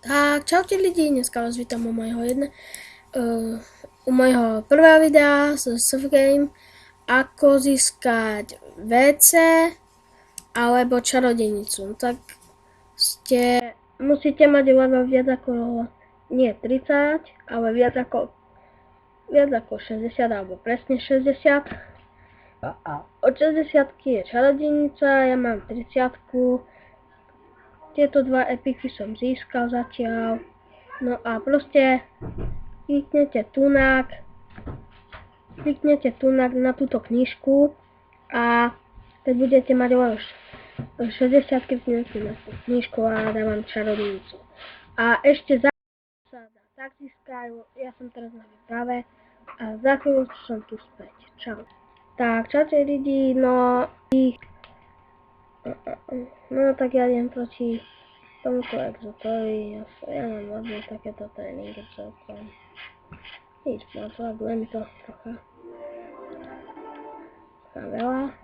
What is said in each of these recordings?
Tak, čaute lidi, dneska vás vítam u mojho prvého videa z Surfgame, ako získať WC alebo čarodejnicu. Tak musíte mať level viac ako, nie 30, ale viac ako 60 alebo presne 60. A od 60 je čarodejnica, ja mám 30. Tieto dva epiky som získal zatiaľ. No a proste kliknete tunak na túto knižku a keď budete mať level 60, kliknete na tú knižku a dávam čarodejnicu. A ešte za sa dá tak získať, ja som teraz na výprave a za chvíľu som tu späť. Čau. Tak, čaute lidi, no tak ja idem proti tomuto exotovi, ja mám možno takéto tréningy celkom. Nič, no to bude mi to trocha veľa.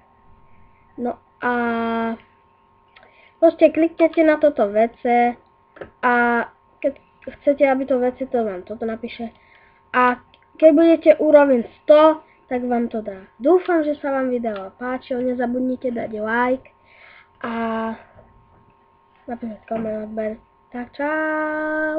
No a proste kliknete na toto WC a keď chcete, aby to WC to vám toto napíše. A keď budete úroveň 100, tak vám to dá. Dúfam, že sa vám video páčilo, nezabudnite dať like a napísať koment, odber. Tak čau!